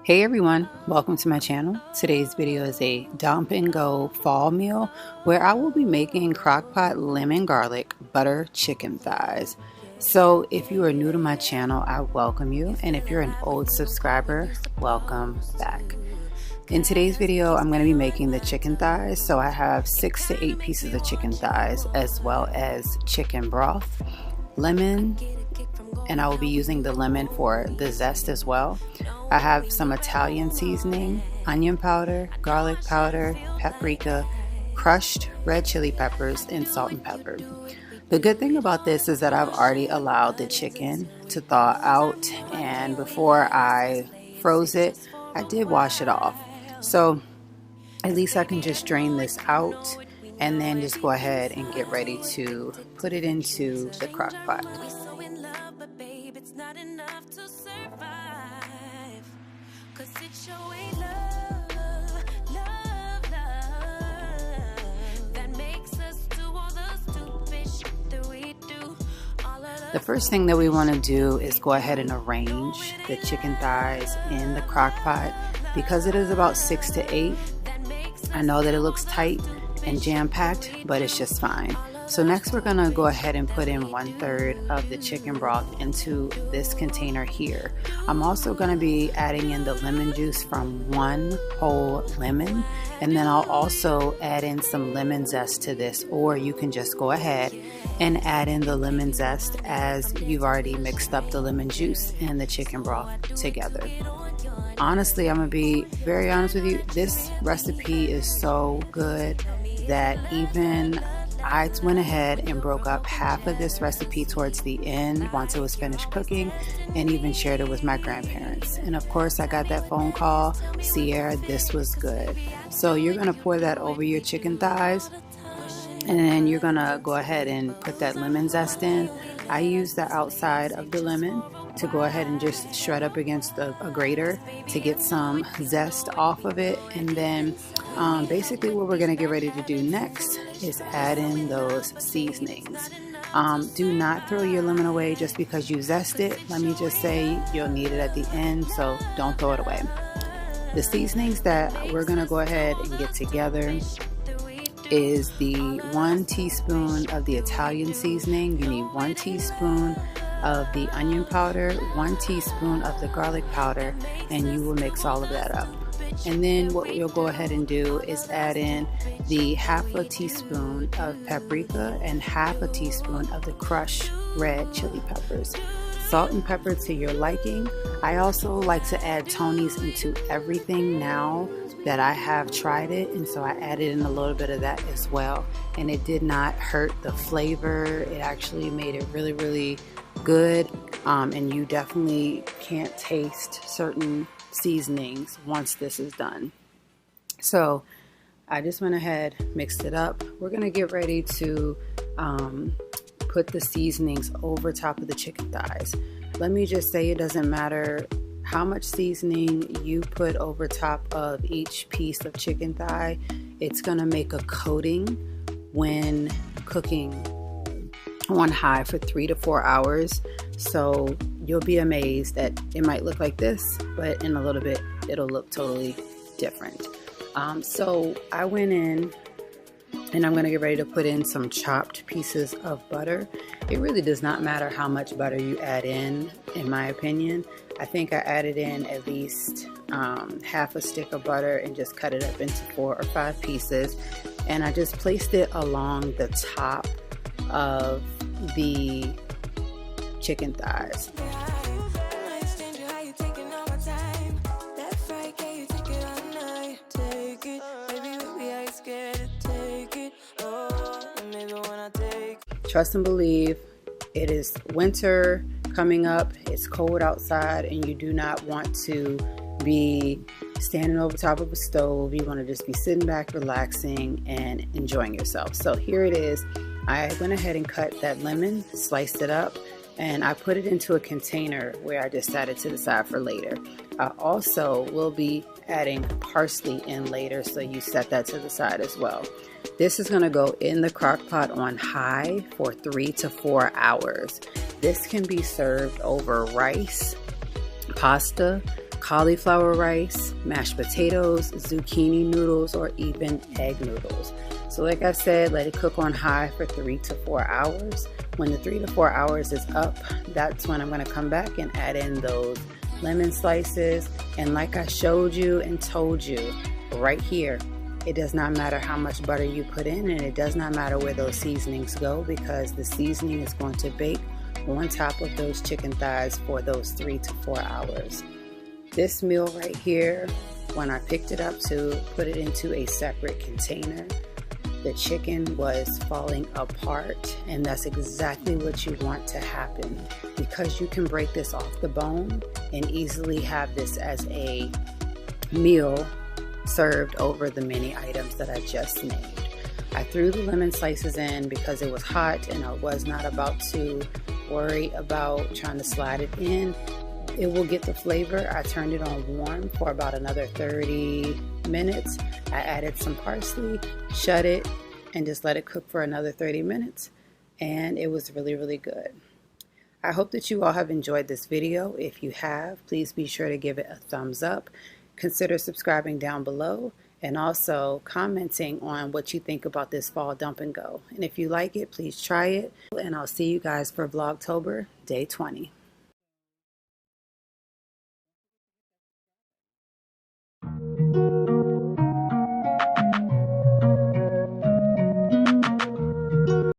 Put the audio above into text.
Hey everyone, welcome to my channel. Today's video is a dump and go fall meal where I will be making crockpot lemon garlic butter chicken thighs. So if you are new to my channel, I welcome you, and if you're an old subscriber, welcome back. In today's video, I'm going to be making the chicken thighs. So I have 6 to 8 pieces of chicken thighs as well as chicken broth, lemon, and I will be using the lemon for the zest as well. I have some Italian seasoning, onion powder, garlic powder, paprika, crushed red chili peppers, and salt and pepper. The good thing about this is that I've already allowed the chicken to thaw out, and before I froze it, I did wash it off. So at least I can just drain this out and then just go ahead and get ready to put it into the crock pot. Not enough to survive, 'cause it's your way, love that makes us do all the stupid shit that we do. The first thing that we want to do is go ahead and arrange the chicken thighs in the crock pot. Because it is about 6 to 8, I know that it looks tight and jam-packed, but it's just fine. So next we're gonna go ahead and put in 1/3 of the chicken broth into this container here. I'm also gonna be adding in the lemon juice from 1 whole lemon, and then I'll also add in some lemon zest to this, or you can just go ahead and add in the lemon zest as you've already mixed up the lemon juice and the chicken broth together. Honestly, I'm gonna be very honest with you, this recipe is so good that even I went ahead and broke up half of this recipe towards the end once it was finished cooking, and even shared it with my grandparents. And of course I got that phone call, Sierra, this was good. So you're gonna pour that over your chicken thighs, and then you're gonna go ahead and put that lemon zest in. I use the outside of the lemon to go ahead and just shred up against a grater to get some zest off of it. And then basically what we're going to get ready to do next is add in those seasonings. Do not throw your lemon away just because you zest it. Let me just say you'll need it at the end, so don't throw it away. The seasonings that we're going to go ahead and get together is the 1 teaspoon of the Italian seasoning. You need 1 teaspoon of the onion powder, 1 teaspoon of the garlic powder, and you will mix all of that up. And then what you'll go ahead and do is add in the 1/2 teaspoon of paprika and 1/2 teaspoon of the crushed red chili peppers. Salt and pepper to your liking. I also like to add Tony's into everything now that I have tried it, and so I added in a little bit of that as well, and it did not hurt the flavor. It actually made it really, really good, and you definitely can't taste certain seasonings once this is done. So I just went ahead, mixed it up. We're gonna get ready to put the seasonings over top of the chicken thighs. Let me just say, it doesn't matter how much seasoning you put over top of each piece of chicken thigh. It's gonna make a coating when cooking on high for 3 to 4 hours. So you'll be amazed that it might look like this, but in a little bit it'll look totally different. So I went in and I'm gonna get ready to put in some chopped pieces of butter. It really does not matter how much butter you add in my opinion. I think I added in at least 1/2 stick of butter and just cut it up into 4 or 5 pieces. And I just placed it along the top of the chicken thighs. Trust and believe, it is winter coming up, it's cold outside, and you do not want to be standing over top of a stove. You want to just be sitting back, relaxing, and enjoying yourself. So here it is. I went ahead and cut that lemon, sliced it up, and I put it into a container where I just set it to the side for later. I also will be adding parsley in later, so you set that to the side as well. This is going to go in the crock pot on high for 3 to 4 hours. This can be served over rice, pasta, cauliflower rice, mashed potatoes, zucchini noodles, or even egg noodles. So like I said, let it cook on high for 3 to 4 hours. When the 3 to 4 hours is up, that's when I'm going to come back and add in those lemon slices. And like I showed you and told you right here, it does not matter how much butter you put in, and it does not matter where those seasonings go, because the seasoning is going to bake on top of those chicken thighs for those 3 to 4 hours. This meal right here, when I picked it up to put it into a separate container, the chicken was falling apart, and that's exactly what you want to happen, because you can break this off the bone and easily have this as a meal served over the many items that I just named. I threw the lemon slices in because it was hot and I was not about to worry about trying to slide it in. It will get the flavor. I turned it on warm for about another 30 minutes. I added some parsley, shut it, and just let it cook for another 30 minutes. And it was really, really good. I hope that you all have enjoyed this video. If you have, please be sure to give it a thumbs up. Consider subscribing down below and also commenting on what you think about this fall dump and go. And if you like it, please try it. And I'll see you guys for Vlogtober, day 20.